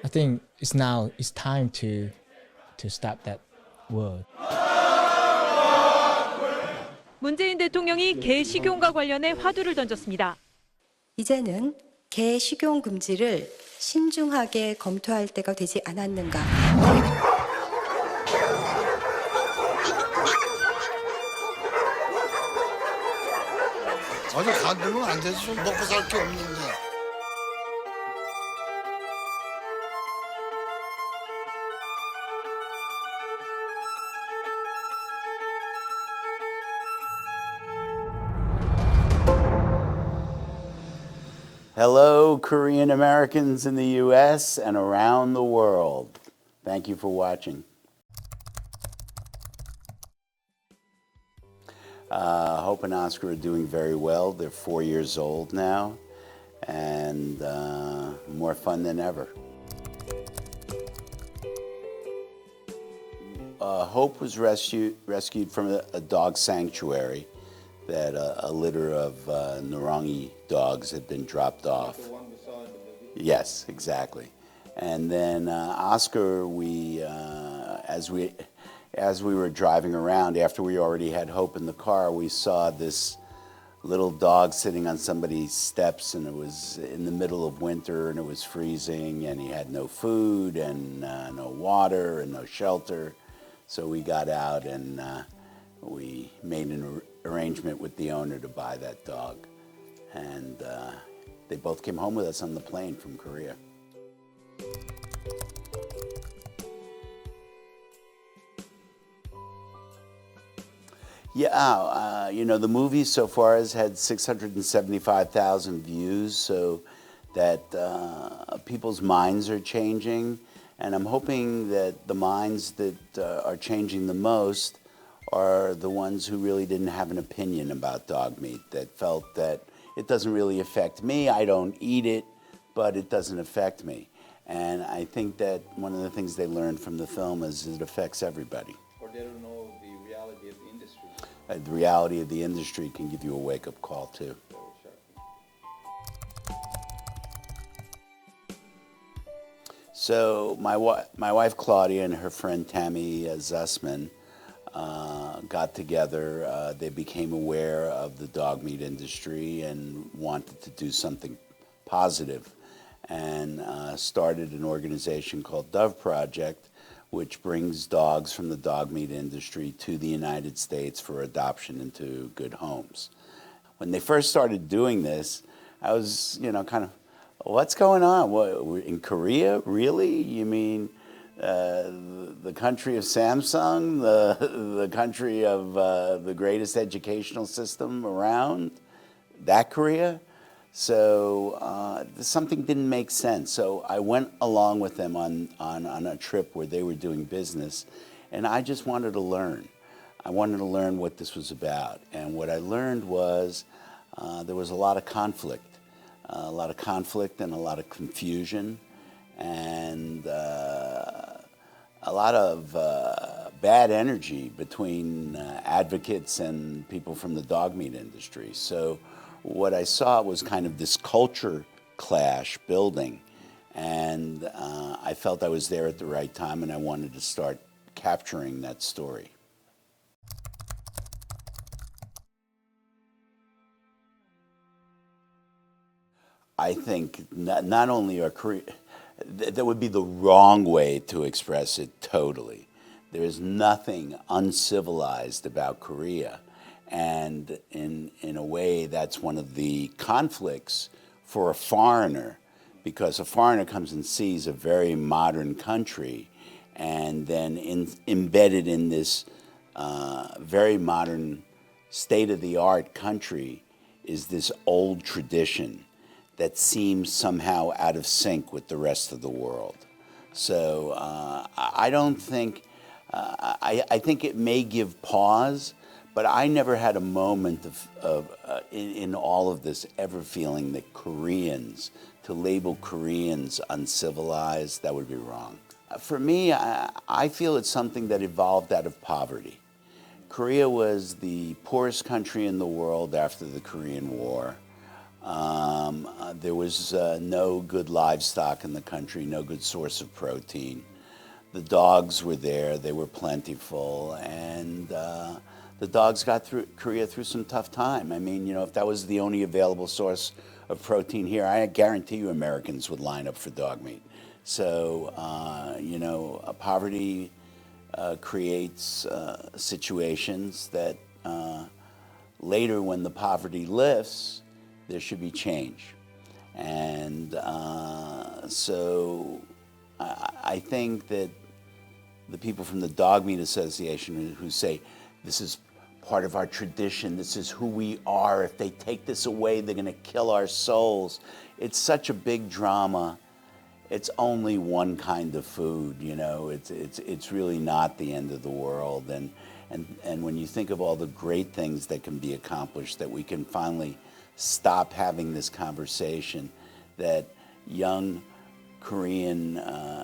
think it's time to stop that word. 문재인 대통령이 개 식용과 관련해 화두를 던졌습니다. 이제는 개 식용 금지를 신중하게 검토할 때가 되지 않았는가. 아주 가두면 안 되지. 좀 먹고 살 게 없는데. Hello, Korean Americans in the U.S. and around the world. Thank you for watching. Hope and Oscar are doing very well. They're 4 years old now and more fun than ever. Hope was rescued from a dog sanctuary that a litter of Nureongi dogs had been dropped off. Yes, exactly. And then Oscar, as we were driving around, after we already had Hope in the car, we saw this little dog sitting on somebody's steps, and it was in the middle of winter, and it was freezing, and he had no food, and no water, and no shelter. So we got out, and we made an arrangement with the owner to buy that dog. And they both came home with us on the plane from Korea. Yeah, you know, the movie so far has had 675,000 views, so that people's minds are changing. And I'm hoping that the minds that are changing the most are the ones who really didn't have an opinion about dog meat, that felt that it doesn't really affect me, I don't eat it, but it doesn't affect me. And I think that one of the things they learned from the film is it affects everybody. Or they don't know the reality of the industry. The reality of the industry can give you a wake-up call too. So my wife Claudia and her friend Tami Zussman got together. They became aware of the dog meat industry and wanted to do something positive, and started an organization called Dove Project, which brings dogs from the dog meat industry to the United States for adoption into good homes. When they first started doing this, I was, kind of, what's going on? What, in Korea, really? You mean the country of Samsung, the country of the greatest educational system around? That Korea? So something didn't make sense. So I went along with them on a trip where they were doing business, and I just wanted to learn. I wanted to learn what this was about. And what I learned was there was a lot of conflict and a lot of confusion, and a lot of bad energy between advocates and people from the dog meat industry. So what I saw was kind of this culture clash building, and I felt I was there at the right time, and I wanted to start capturing that story. I think not only are Korea, that would be the wrong way to express it totally. There is nothing uncivilized about Korea. And in a way, that's one of the conflicts for a foreigner, because a foreigner comes and sees a very modern country, and then embedded in this very modern, state-of-the-art country is this old tradition that seems somehow out of sync with the rest of the world. So I don't think, I think it may give pause, but I never had a moment in all of this ever feeling that Koreans, to label Koreans uncivilized, that would be wrong. For me, I feel it's something that evolved out of poverty. Korea was the poorest country in the world after the Korean War. there was no good livestock in the country, no good source of protein. The dogs were there, they were plentiful, and the dogs got through Korea through some tough time. I mean, you know, if that was the only available source of protein here, I guarantee you Americans would line up for dog meat. So, you know, poverty creates situations that later, when the poverty lifts, there should be change. And so I think that the people from the Dog Meat Association who say, this is part of our tradition, this is who we are, if they take this away, they're gonna kill our souls. It's such a big drama. It's only one kind of food, you know, it's really not the end of the world. And when you think of all the great things that can be accomplished, that we can finally stop having this conversation, that young Korean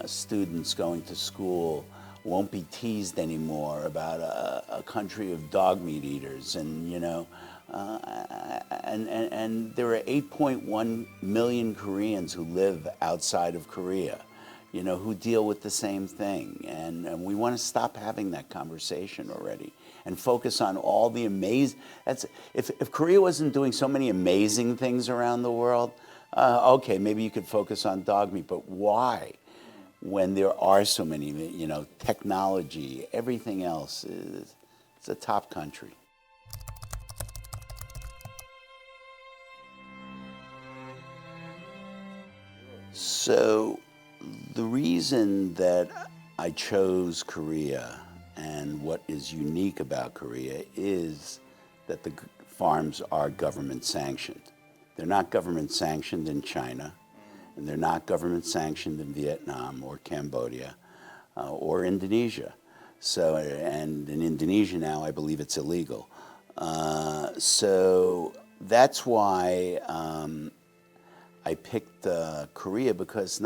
students going to school won't be teased anymore about a country of dog meat eaters, and you know, and there are 8.1 million Koreans who live outside of Korea, you know, who deal with the same thing, and we want to stop having that conversation already and focus on all the amazing. If Korea wasn't doing so many amazing things around the world, okay, maybe you could focus on dog meat, but why? When there are so many, you know, technology, everything else, it's a top country. So the reason that I chose Korea and what is unique about Korea is that the farms are government sanctioned. They're not government sanctioned in China, and they're not government sanctioned in Vietnam or Cambodia or Indonesia. So, and in Indonesia now, I believe it's illegal. So that's why I picked Korea, because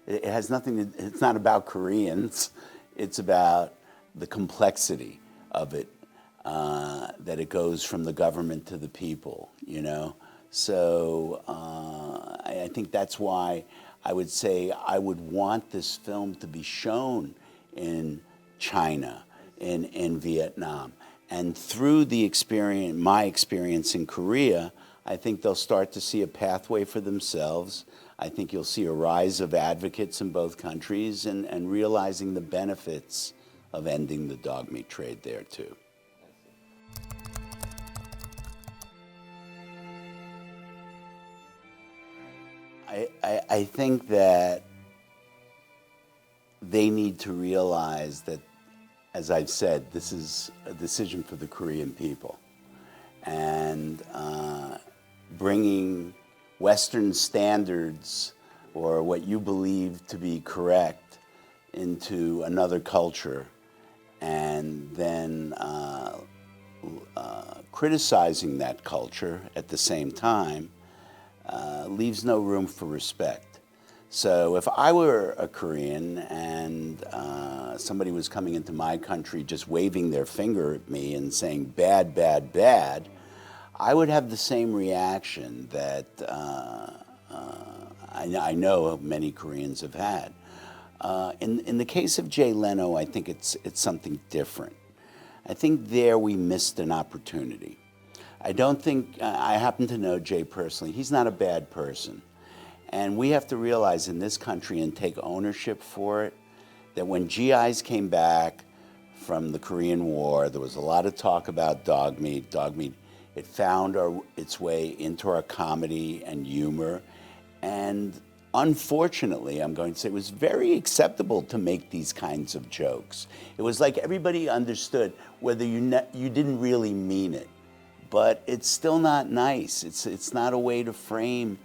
it has nothing to, it's not about Koreans, it's about the complexity of it, that it goes from the government to the people, you know? So I think that's why I would say I would want this film to be shown in China, in Vietnam. And through the experience, my experience in Korea, I think they'll start to see a pathway for themselves. I think you'll see a rise of advocates in both countries and realizing the benefits of ending the dog meat trade there too. I think that they need to realize that, as I've said, this is a decision for the Korean people. And bringing Western standards or what you believe to be correct into another culture, and then criticizing that culture at the same time, leaves no room for respect. So if I were a Korean and somebody was coming into my country just waving their finger at me and saying bad, bad, bad, I would have the same reaction that I know many Koreans have had. In the case of Jay Leno, I think it's something different. I think there we missed an opportunity. I don't think, I happen to know Jay personally, he's not a bad person. And we have to realize in this country and take ownership for it, that when GIs came back from the Korean War, there was a lot of talk about dog meat. Dog meat, it found its way into our comedy and humor. And unfortunately, I'm going to say, it was very acceptable to make these kinds of jokes. It was like everybody understood whether you didn't really mean it. But it's still not nice. It's not a way to frame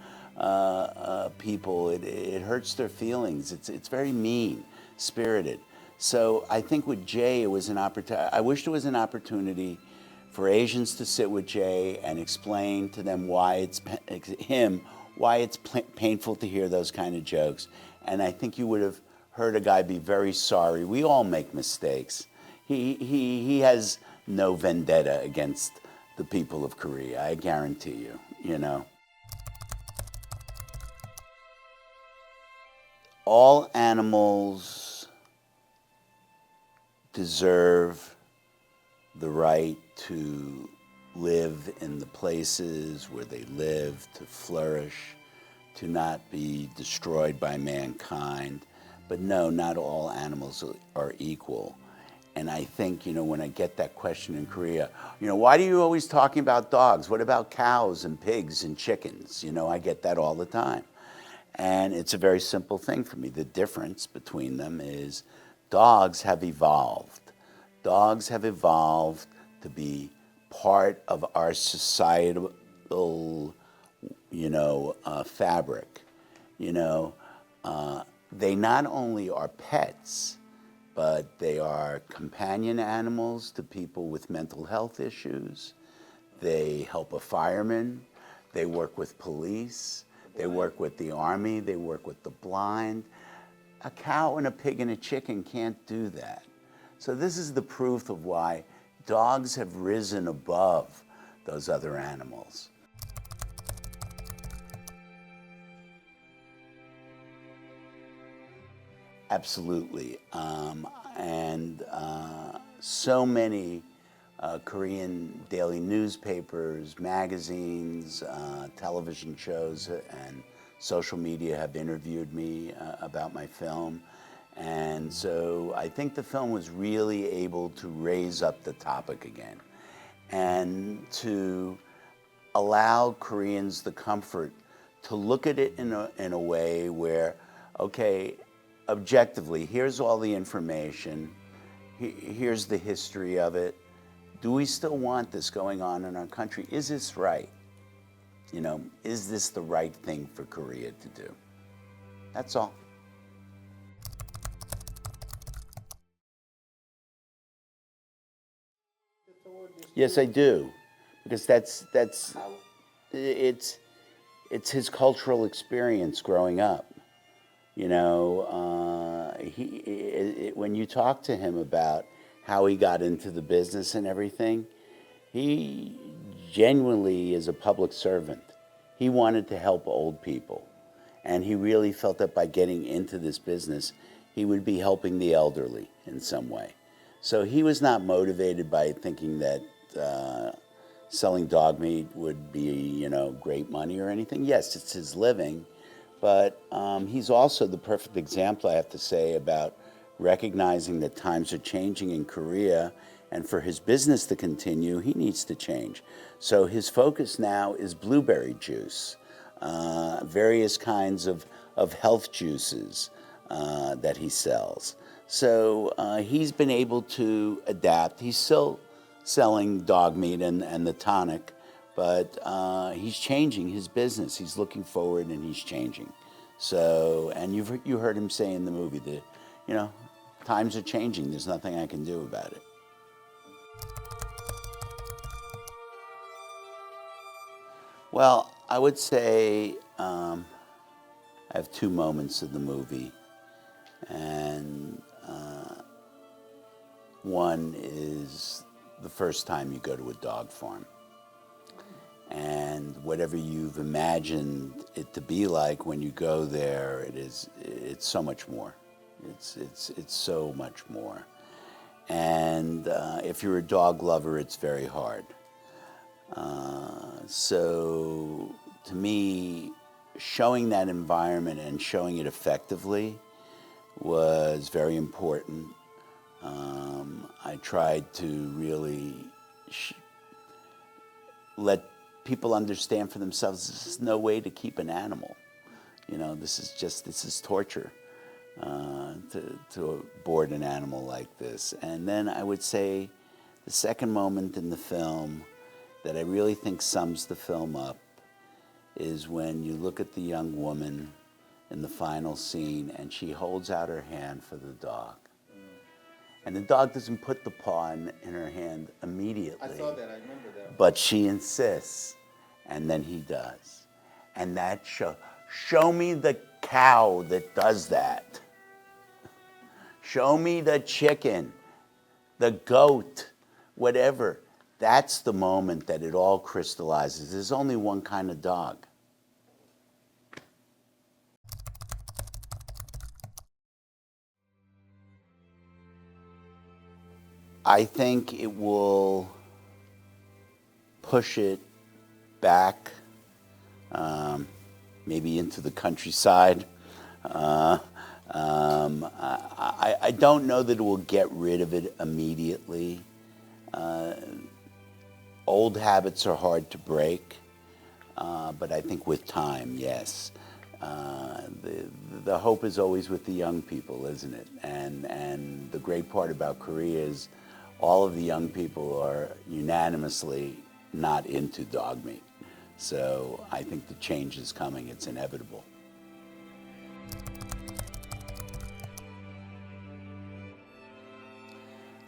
people. It hurts their feelings. It's very mean-spirited. So I think with Jay, it was an opportunity. I wish there was an opportunity for Asians to sit with Jay and explain to them why it's painful to hear those kind of jokes. And I think you would have heard a guy be very sorry. We all make mistakes. He has no vendetta against the people of Korea, I guarantee you, you know. all animals deserve the right to live in the places where they live, to flourish, to not be destroyed by mankind. But no, not all animals are equal. And I think, when I get that question in Korea, why do you always talking about dogs? What about cows and pigs and chickens? I get that all the time. And it's a very simple thing for me. The difference between them is dogs have evolved. Dogs have evolved to be part of our societal, fabric. They not only are pets, but they are companion animals to people with mental health issues. They help a fireman. They work with police. They work with the army. They work with the blind. A cow and a pig and a chicken can't do that. So this is the proof of why dogs have risen above those other animals. Absolutely. So many Korean daily newspapers, magazines, television shows, and social media have interviewed me about my film. And so I think the film was really able to raise up the topic again and to allow Koreans the comfort to look at it in a way where, okay, objectively, here's all the information, here's the history of it. Do we still want this going on in our country? Is this right? Is this the right thing for Korea to do? That's all. Yes, I do, because it's his cultural experience growing up. When you talk to him about how he got into the business and everything, he genuinely is a public servant. He wanted to help old people, and he really felt that by getting into this business, he would be helping the elderly in some way. So he was not motivated by thinking that selling dog meat would be, great money or anything. Yes, it's his living, but he's also the perfect example, I have to say, about recognizing that times are changing in Korea, and for his business to continue, he needs to change. So his focus now is blueberry juice, various kinds of health juices that he sells. So he's been able to adapt. He's still selling dog meat and the tonic, but he's changing his business. He's looking forward and he's changing. So, and you heard him say in the movie that, times are changing. There's nothing I can do about it. Well, I would say I have two moments in the movie, and one is the first time you go to a dog farm, and whatever you've imagined it to be like when you go there, it's so much more. It's so much more. And if you're a dog lover, it's very hard. So to me, showing that environment and showing it effectively was very important. I tried to really let people understand for themselves this is no way to keep an animal. This is torture to board an animal like this. And then I would say the second moment in the film that I really think sums the film up is when you look at the young woman in the final scene and she holds out her hand for the dog. And the dog doesn't put the paw in her hand immediately. I saw that, I remember that. But she insists, and then he does. And that show me the cow that does that. Show me the chicken, the goat, whatever. That's the moment that it all crystallizes. There's only one kind of dog. I think it will push it back, maybe into the countryside. I don't know that it will get rid of it immediately. Old habits are hard to break, but I think with time, yes. The hope is always with the young people, isn't it? And the great part about Korea is all of the young people are unanimously not into dog meat. So I think the change is coming. It's inevitable.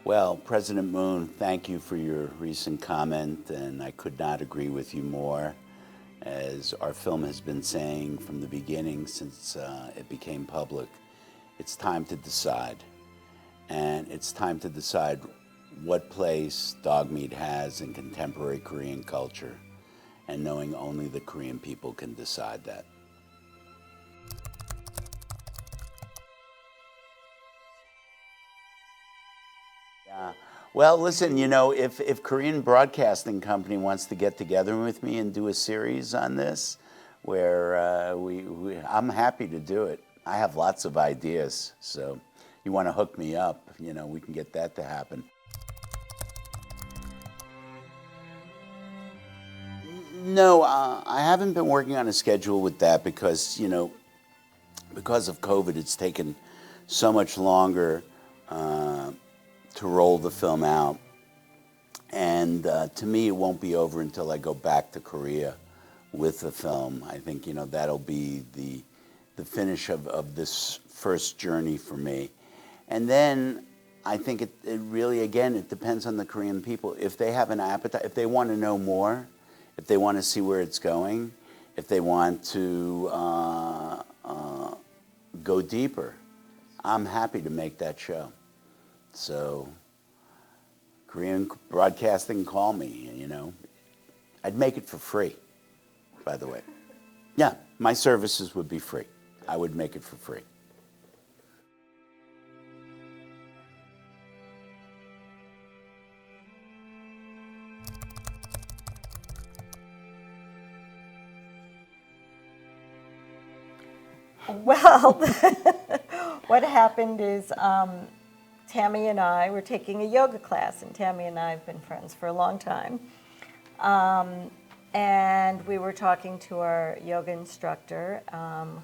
Well, President Moon, thank you for your recent comment, and I could not agree with you more. As our film has been saying from the beginning since it became public, it's time to decide. And it's time to decide what place dog meat has in contemporary Korean culture, and knowing only the Korean people can decide that. Well, listen, you know, if Korean Broadcasting Company wants to get together with me and do a series on this, where I'm happy to do it. I have lots of ideas, so you want to hook me up, you know, we can get that to happen. No, I haven't been working on a schedule with that because, you know, because of COVID, it's taken so much longer to roll the film out. And to me, it won't be over until I go back to Korea with the film. I think, you know, that'll be the finish of this first journey for me. And then I think it really, again, it depends on the Korean people. If they have an appetite, if they want to know more, if they want to see where it's going, if they want to go deeper, I'm happy to make that show. So, Korean Broadcasting, call me, you know. I'd make it for free, by the way. Yeah, my services would be free. I would make it for free. Well, what happened is Tami and I were taking a yoga class, and Tami and I have been friends for a long time. And we were talking to our yoga instructor,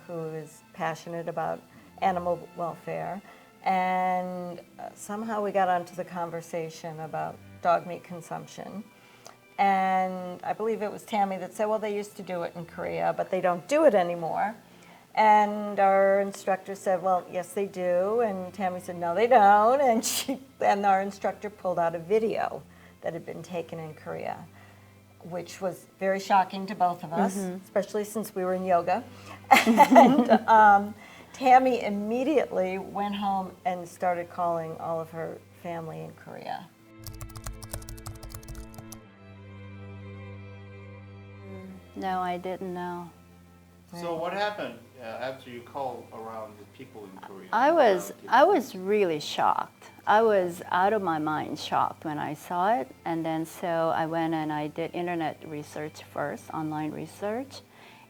who is passionate about animal welfare. And somehow we got onto the conversation about dog meat consumption. And I believe it was Tami that said, well, they used to do it in Korea, but they don't do it anymore. And our instructor said, well, yes, they do. And Tami said, no, they don't. And our instructor pulled out a video that had been taken in Korea, which was very shocking to both of us, especially since we were in yoga. And Tami immediately went home and started calling all of her family in Korea. No, I didn't know. So what happened after you called around the people in Korea? I was really shocked. I was out of my mind shocked when I saw it. And then so I went and I did internet research first, online research.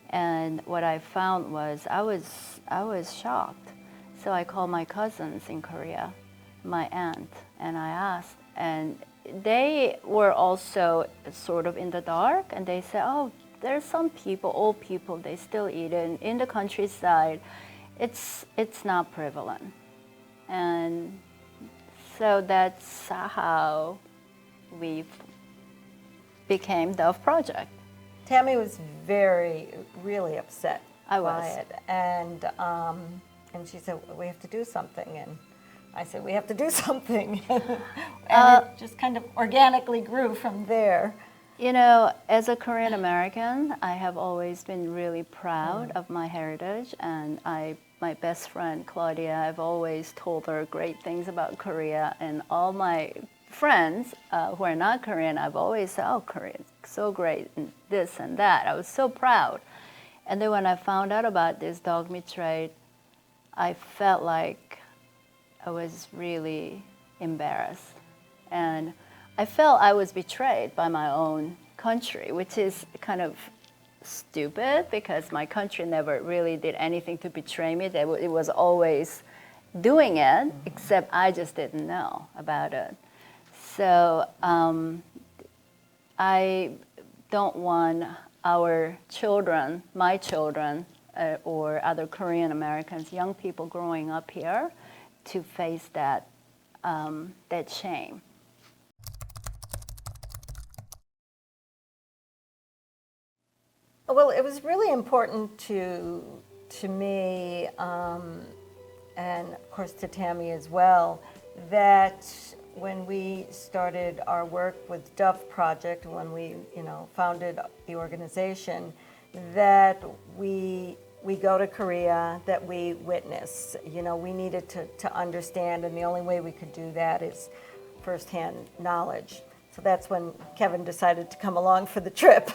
And what I found was I was shocked. So I called my cousins in Korea, my aunt, and I asked. And they were also sort of in the dark. And they said, oh, there's some people, old people, they still eat it. In the countryside, it's not prevalent. And so that's how we became Dove Project. Tami was really upset by it. And she said, well, we have to do something. And I said, we have to do something. And it just kind of organically grew from there. You know, as a Korean American, I have always been really proud of my heritage, and my best friend Claudia, I've always told her great things about Korea, and all my friends who are not Korean, I've always said, oh, Korea, so great, and this and that. I was so proud. And then when I found out about this dog meat trade, I felt like I was really embarrassed. And I felt I was betrayed by my own country, which is kind of stupid because my country never really did anything to betray me. It was always doing it, except I just didn't know about it. So I don't want our children, my children, or other Korean Americans, young people growing up here, to face that shame. Well, it was really important to me, and of course to Tami as well, that when we started our work with Dove Project, when we founded the organization, that we go to Korea, that we witness. We needed to understand, and the only way we could do that is firsthand knowledge. So that's when Kevin decided to come along for the trip.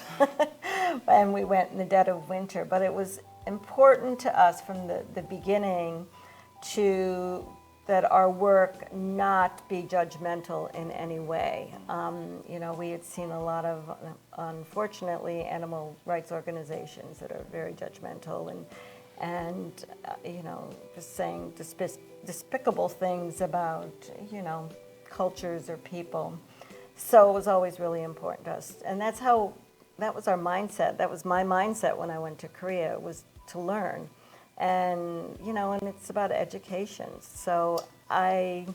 And we went in the dead of winter. But it was important to us from the beginning that our work not be judgmental in any way. We had seen a lot of, unfortunately, animal rights organizations that are very judgmental and just saying despicable things about, cultures or people. So it was always really important to us. And that was our mindset. That was my mindset when I went to Korea, was to learn. And, and it's about education. So I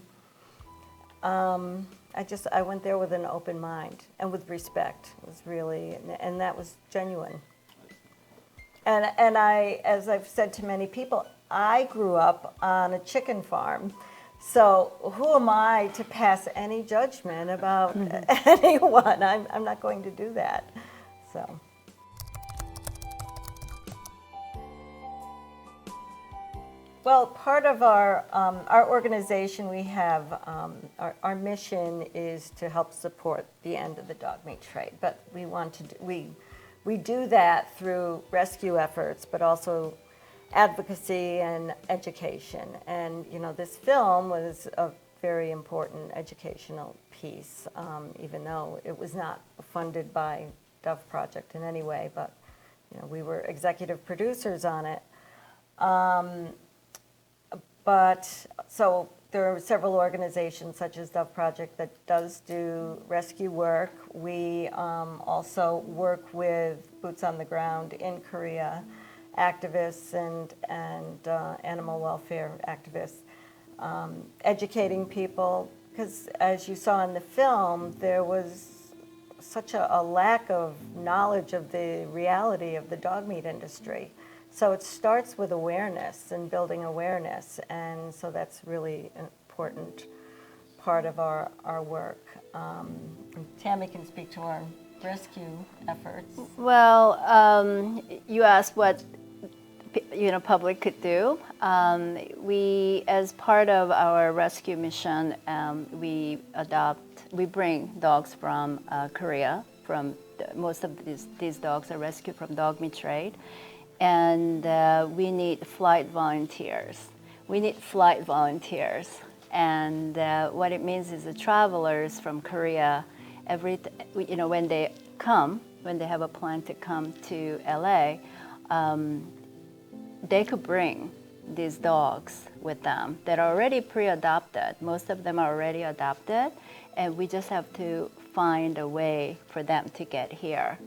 went there with an open mind and with respect. It was really, and that was genuine. And I, as I've said to many people, I grew up on a chicken farm. So who am I to pass any judgment about anyone? I'm not going to do that. So. Well, part of our organization, we have our mission is to help support the end of the dog meat trade. But we do that through rescue efforts, but also advocacy and education. And this film was a very important educational piece, even though it was not funded by Dove Project in any way. But we were executive producers on it. But so there are several organizations such as Dove Project that does do rescue work. We also work with boots on the ground in Korea, activists and animal welfare activists, educating people, because as you saw in the film, there was such a lack of knowledge of the reality of the dog meat industry. So it starts with awareness and building awareness, and so that's really an important part of our work. Tami can speak to our rescue efforts. Well, you asked what public could do. We, as part of our rescue mission, we bring dogs from Korea. Most of these dogs are rescued from dog meat trade. And we need flight volunteers. And what it means is the travelers from Korea, when they have a plan to come to LA, they could bring these dogs with them that are already pre-adopted. Most of them are already adopted, and we just have to find a way for them to get here.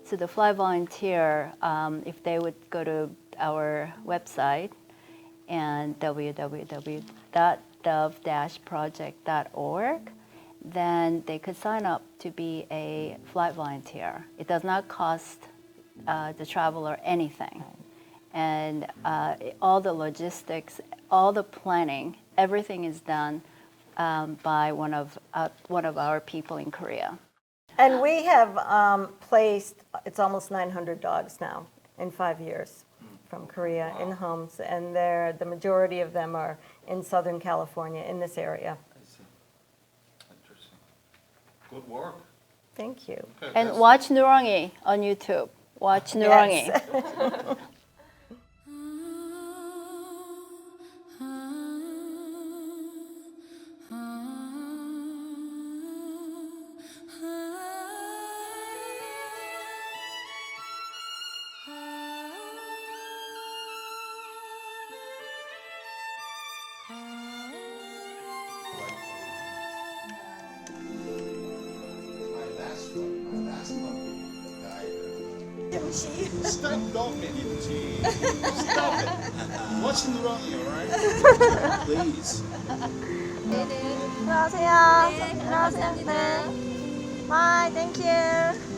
So the fly volunteer, if they would go to our website and www.dove-project.org, then they could sign up to be a flight volunteer. It does not cost the traveler anything. And all the logistics, all the planning, everything is done by one of our people in Korea. And we have placed, it's almost 900 dogs now in 5 years from Korea in homes, and the majority of them are in Southern California, in this area. I see. Interesting. Good work. Thank you. Okay, And watch Nureongi on YouTube. Watch Nureongi. Yes. Stop dogging it. Stop it. Watch Nureongi, alright? Please. 들어가세요. 들어가세요. 네. Bye. Thank you.